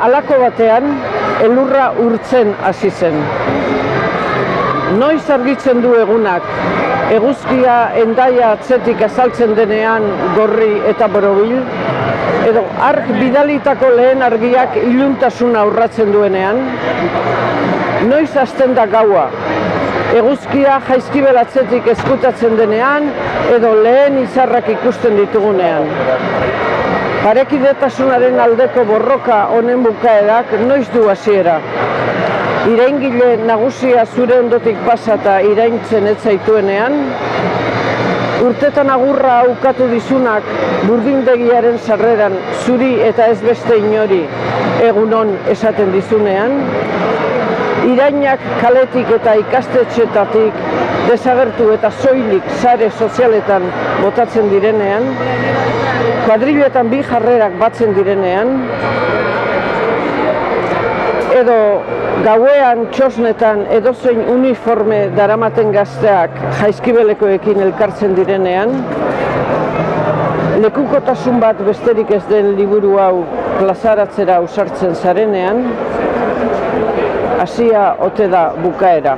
halako batean, elurra urtzen hasi zen. Noiz argitzen du egunak, eguzkia Hendaia atzetik azaltzen denean gorri eta borobil, edo ark bidalitako lehen argiak iluntasuna urratzen duenean, noiz hasten da gaua, eguzkia jaizkibel atzetik ezkutatzen denean, edo lehen izarrak ikusten ditugunean. Parekidetasunaren aldeko borroka honen bukaerak noiz du hasiera. Iraingile nagusia zure ondotik pasata iraintzen ez zaituenean, urtetan agurra ukatu dizunak burdindegiaren sarreran zuri eta ez beste inori egunon esaten dizunean, irainak kaletik eta ikastetxeetatik desagertu eta soilik sare sozialetan botatzen direnean, kuadriletan bi jarrerak batzen direnean, edo gauean txosnetan edozein uniforme daramaten gazteak jaizkibelekoekin elkartzen direnean, lekukotasun bat besterik ez den liburu hau plazaratzera ausartzen zarenean, hasia ote da bukaera.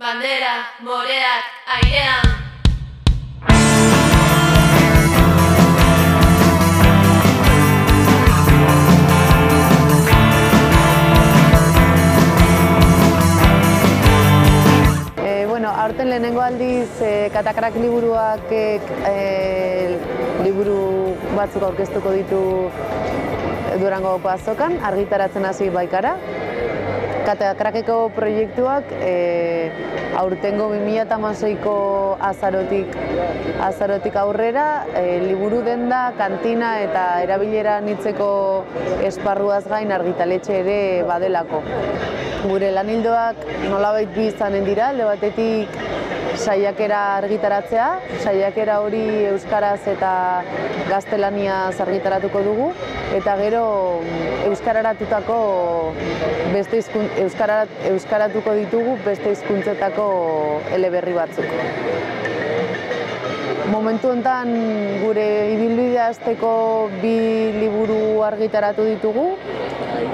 Bandera, moreak, airean. Aurten lehenengo aldiz Katakrak liburuak liburu batzuk aurkeztuko ditu Durangoko azokan, argitaratzen hasi baikara. Katakrakeko proiektuak aurtengo 2016ko azarotik aurrera liburu denda, kantina eta erabilera anitzeko esparruaz gain argitaletxe ere badelako. Gure lanildoak nolabait bi izanen dira, alde batetik saiakera argitaratzea, saiakera hori euskaraz eta gaztelaniaz argitaratuko dugu, eta gero euskaratuko ditugu beste hizkuntzetako eleberri batzuk. Momentu honetan gure ibilbidea hasteko bi liburu argitaratu ditugu.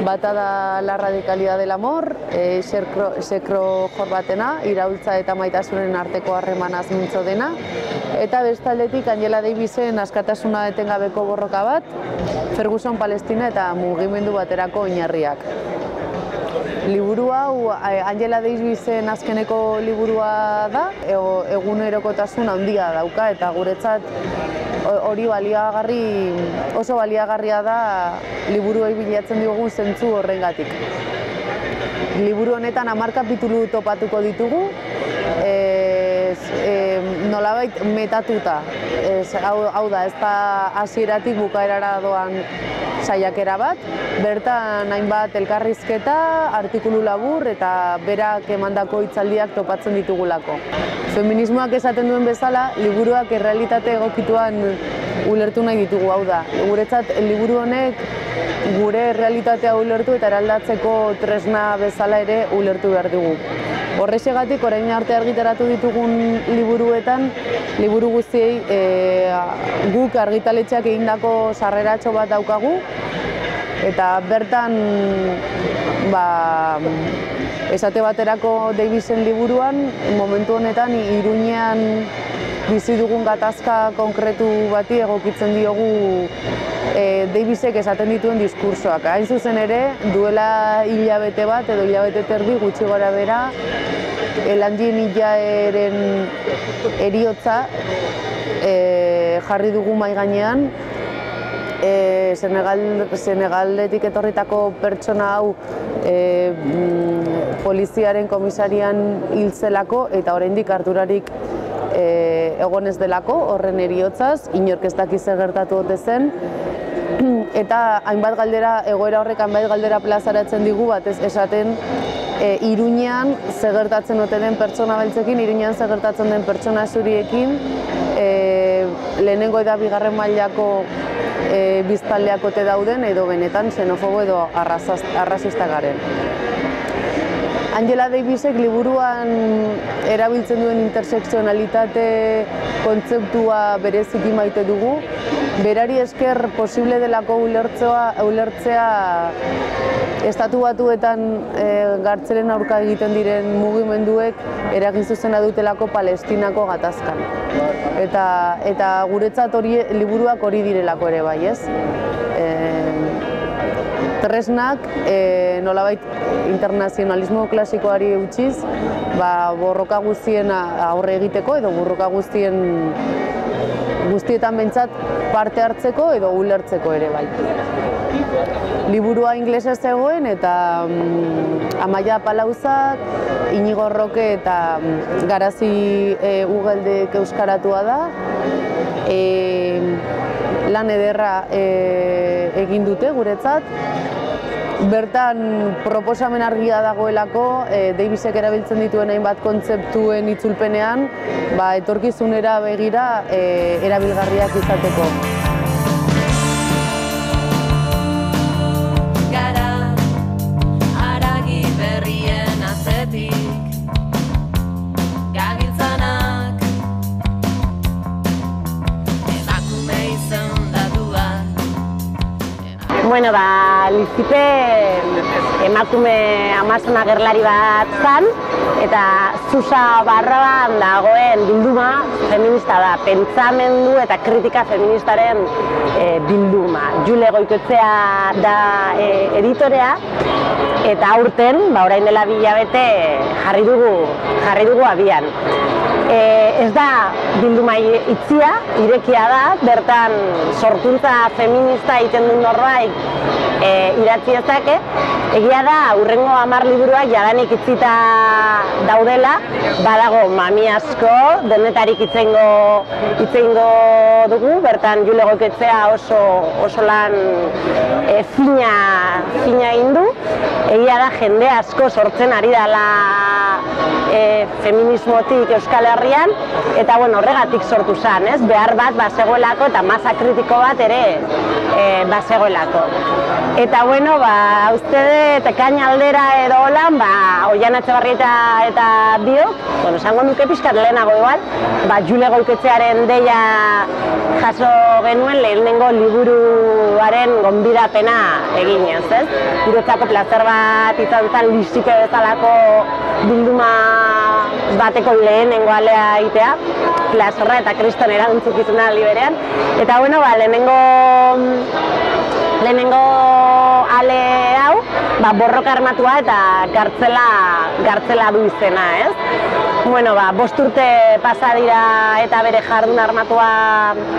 Bata da La radicalidad del amor, Sekro Jorbatena, iraultza eta maitasunen arteko harremanaz mintzo dena, eta bestaldetik Angela Davisen Askatasuna etengabeko borroka bat, Ferguson Palestina eta mugimendu baterako oinarriak. Liburu hau Angela Davisen azkeneko liburua da, egunerokotasun handia dauka eta guretzat hori oso baliagarria da liburuei bilatzen diogun zentzu horrengatik. Liburu honetan 10 kapitulu topatuko ditugu, nolabait metatuta. Hau da, ez da hasieratik bukaerara doan saiakera bat, bertan hainbat elkarrizketa, artikulu labur eta berak emandako hitzaldiak topatzen ditugulako. Feminismoak esaten duen bezala, liburuak errealitate egokituan ulertu nahi ditugu, hau da. Guretzat, liburu honek gure errealitatea ulertu eta eraldatzeko tresna bezala ere ulertu behar dugu. Horrexegatik, orain arte argitaratu ditugun liburuetan, liburu guztiei guk argitaletxeak egindako sarreratxo bat daukagu, eta bertan esate baterako Davisen liburuan, momentu honetan Iruñean bizi dugun gatazka konkretu bati egokitzen diogu Davisek esaten dituen diskursoak. Hain zuzen ere, duela hilabete bat edo hilabete terdi gutxi gora bera, Elandien Ilaeren heriotza jarri dugu mahai gainean. Senegaldetik etorritako pertsona hau poliziaren komisarian hil zelako eta oraindik ardurarik egon ez delako horren heriotzaz, inork ez daki zer gertatu ote zen, eta egoera horrek hainbat galdera plazaratzen digu, batez esaten Iruñean zer gertatzen ote den pertsona beltzekin, Iruñean zer gertatzen den pertsona zuriekin, lehenengo eta bigarren mailako biztanleak ote dauden edo benetan xenofobo edo arrazista garen. Angela Davisek liburuan erabiltzen duen intersekzionalitate kontzeptua bereziki maite dugu. Berari esker posible delako ulertzea Estatu Batuetan gartzelen aurka egiten diren mugimenduek eragin zuzena dutelako Palestinako gatazkan. Eta guretzat liburuak hori direlako ere bai, ez? Tresnak nolabait internazionalismo klasikoari utziz, borroka guztien aurre egiteko edo borroka guztietan behintzat parte hartzeko edo ulertzeko ere bai. Liburua inglesez zegoen eta Amaia Palauzak, Inigo Roque eta Garazi Ugeldek euskaratua da. Lan ederra egin dute guretzat. Bertan proposamen argia dagoelako, Davisek erabiltzen dituen hainbat kontzeptuen itzulpenean, etorkizunera begira erabilgarriak izateko. Gara haragi berrien atzetik gabiltzanak emakume izendatuak. Bueno, Lizipe emakume Amazona gerlari bat zan, eta Zusa barroan dagoen bilduma feminista da, pentsamendu eta kritika feministaren bilduma. Jule Goikoetxea da editorea, eta aurten, orain dela 2 hilabete jarri dugu abian. Ez da bilduma itzia, irekia da, bertan sorkuntza feminista egiten du norbait idatzi dezake. Egia da, hurrengo 10 liburuak jadanik itzita daudela, badago mami asko, denetarik itzengo dugu, bertan Jule Goikoetxea oso lan fina egin du. Egia da, jende asko sortzen ari dela feminismotik Euskal Herrian, eta horregatik sortu zen, behar bat bazegoelako eta masa kritiko bat ere bazegoelako. Eta uste dut ekaina aldera edo holan, Oiana Etxebarrieta eta biok, esango nuke pixkat lehenago igual, Jule Goikoetxearen deia jaso genuen lehenengo liburuaren gonbidapena eginez, ez? Guretzako plazer bat izan zen Lizipe bezalako bilduma bateko lehenengo alea egitea, plazerra eta kriston erantzukizuna liberean. Eta lehenengo ale hau, borroka armatua eta gartzela du izena, ez? 5 urte pasa dira eta bere jardun armatua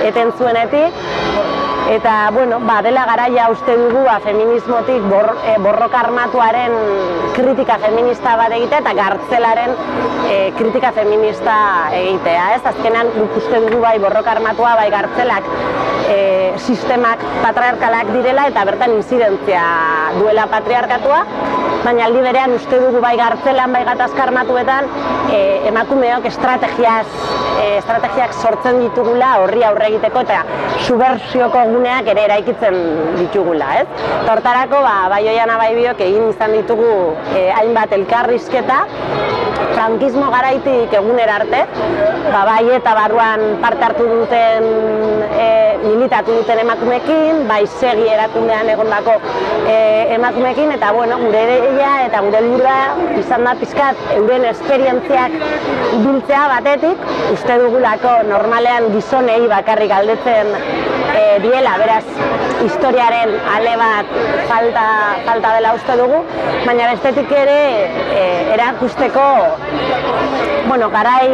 eten zuenetik, eta dela garaia uste dugu feminismotik borroka armatuaren kritika feminista bat egitea eta gartzelaren kritika feminista egitea, ez? Azkenan uste dugu borroka armatua, gartzelak sistemak patriarkalak direla eta bertan inzidentzia duela patriarkatua, baina aldi berean uste dugu gartzelan, gatazka armatuetan emakumeok estrategiak sortzen ditugula horri aurre egiteko eta subversioko guneak ere eraikitzen ditugula, ez? Hortarako, bai Oiana bai biok egin izan ditugu hainbat elkarrizketa, frankismo garaitik egunera arte, bai eta barruan parte hartu duten militatu duten emakumeekin, bai segi erakundean egondako emakumeekin, eta gure deia eta gure helburua izan da pixkat euren esperientziak biltzea batetik, uste dugulako normalean gizonei bakarrik galdetzen diela, beraz historiaren ale bat falta dela uste dugu, baina bestetik ere erakusteko garai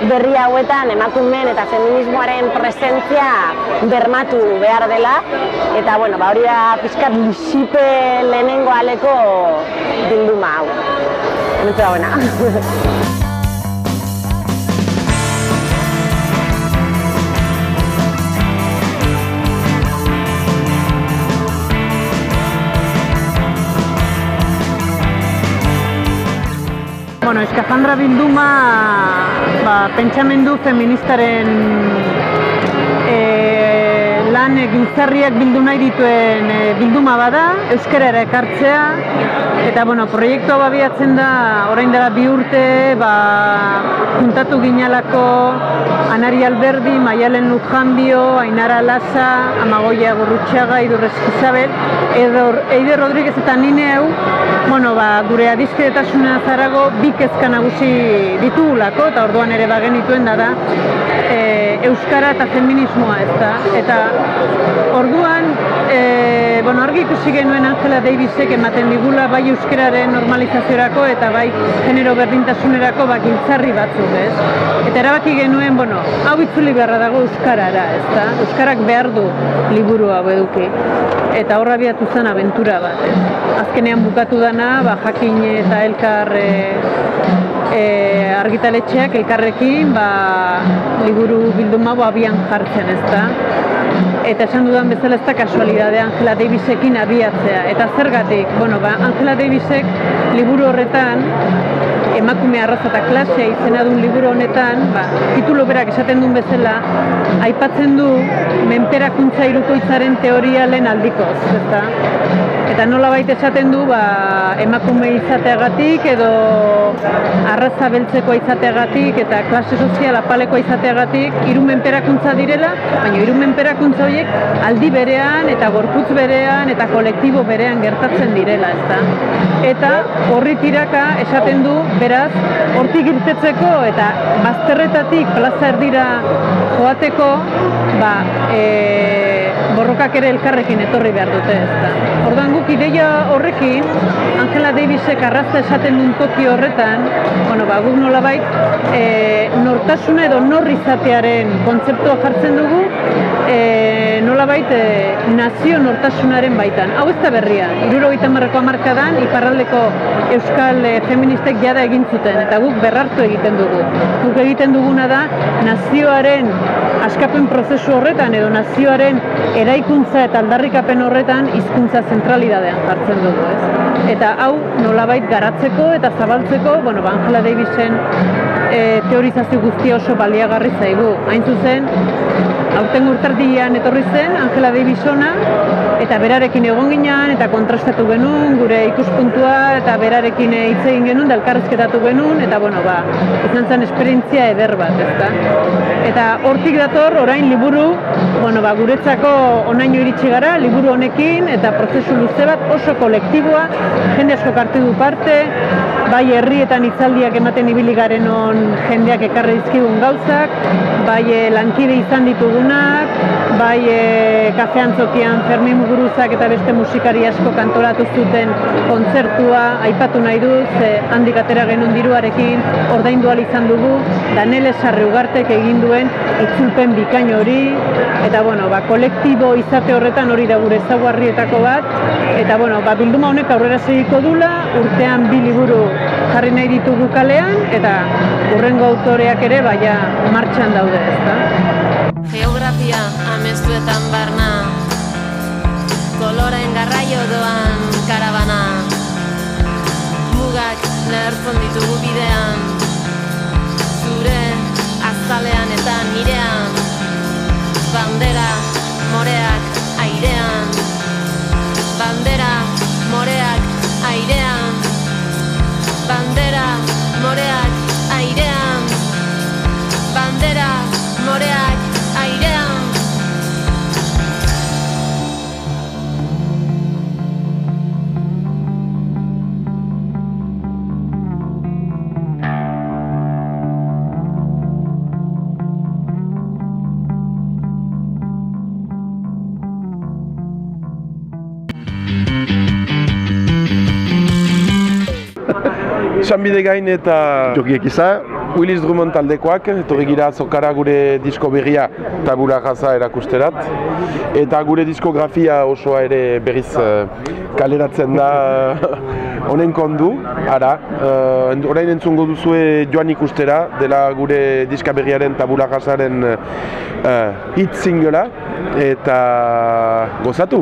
berri hauetan emakumeen eta feminismoaren presentzia bermatu behar dela, eta hori da pixkat Lizipe lehenengo aleko bilduma hau. Hementxe da buena. Eskafandra bilduma pentsamendu feministaren lan giltzarriak bildu nahi dituen bilduma bada, euskarara ekartzea, eta proiektua babiatzen da, orain dela 2 urte, juntatu ginalako Anari Alberdi, Maialen Lujanbio, Ainara Lasa, Amagoia Gurrutxaga, Idurrez Isabel, Eide Rodríguez eta nineu, gure adiskidetasuna zarago 2 kezka nagusi ditugulako, eta orduan ere bagenituen da, euskara eta feminismoa, ezta? Eta orduan, argi ikusi genuen Angela Davisek ematen digula bai euskararen normalizaziorako eta bai genero berdintasunerako giltzarri batzuk, ez? Eta erabaki genuen, hau itzuli beharra dago euskarara, ezta? Euskarak behar du liburu hau eduki. Eta horra abiatu zen abentura bat, ez? Azkenean bukatu dana, Jakin eta Elkar argitaletxeak elkarrekin liburu bilduma abian jartzen, ezta? Eta esan dudan bezala ez da kasualidadea Angela Davisekin abiatzea. Eta zergatik? Angela Davisek liburu horretan, Emakume arraza eta klasea izena duen liburu honetan, titulu berak esaten duen bezala, aipatzen du menperakuntza hirukoitzaren teoria lehen aldikoz, ezta? Eta nolabait esaten du, emakume izateagatik edo arraza beltzekoa izateagatik eta klase sozial apalekoa izateagatik hiru menperakuntza direla, baina hiru menperakuntza horiek aldi berean eta gorputz berean eta kolektibo berean gertatzen direla, ezta? Eta horri tiraka esaten du, beraz, hortik irtetzeko eta bazterretatik plaza erdira joateko, borrokak ere elkarrekin etorri behar dute, ezta? Orduan guk ideia horrekin, Angela Davisek arraza esaten duen toki horretan, guk nolabait, nortasuna edo nor izatearen kontzeptua jartzen dugu, nolabait nazio nortasunaren baitan. Hau ez da berria, 70ko hamarkadan iparraldeko euskal feministek jada egin zuten, eta guk berrartu egiten dugu. Guk egiten duguna da nazioaren askapen prozesu horretan edo nazioaren eraikuntza eta aldarrikapen horretan hizkuntza zentralidadean jartzen dugu, ez? Eta hau nolabait garatzeko eta zabaltzeko, Angela Davisen teorizazio guztia oso baliagarri zaigu. Hain zuzen, aurten urtardian etorri zen Angela Davis ona, eta berarekin egon ginean, eta kontrastatu genuen, gure ikuspuntua, eta berarekin hitz egin genuen, da elkarrezketatu genuen, eta izan zen esperientzia eder bat, ezta? Eta hortik dator, orain liburu, guretzako onaino iritsi gara, liburu honekin, eta prozesu luze bat oso kolektiboa, jende asko hartu du parte, bai herrietan hitzaldiak ematen ibili garen on jendeak ekarri dizkigun gauzak, bai lankide izan ditugunak, bai kafean zokian Fermin Muguruzak eta beste musikari asko kantoratu zuten kontzertua, aipatu nahi dut, handik atera genuen diruarekin, ordaindu ahal izan dugu, Danele Sarriugartek egin duen itzulpen bikain hori, eta kolektibo izate horretan hori da gure ezaugarrietako bat, eta bilduma honek aurrera segiko dula, urtean 2 liburu jarri nahi ditugu kalean, eta hurrengo autoreak ere martxan daude, ezta? Geografia amestuetan barna, koloren garraio doan karabana, mugak lehertzen ditugu bidean, zure azalean eta nirean, bandera moreak airean, bandera moreak airean, bandera moreak airean, bandera moreak airean. Sanbide Gain eta Jurgiek izan, Willis Drummond taldekoak, etorri gira azokara gure disko berria Tabula Rasa erakusterat. Eta gure diskografia osoa ere berriz kaleratzen da honen kondu, ara. Orain entzungo duzue joan ikustera, dela gure diska berriaren Tabula Rasaren hit singela, eta gozatu!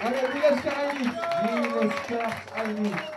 Allez, mila esker hainitz.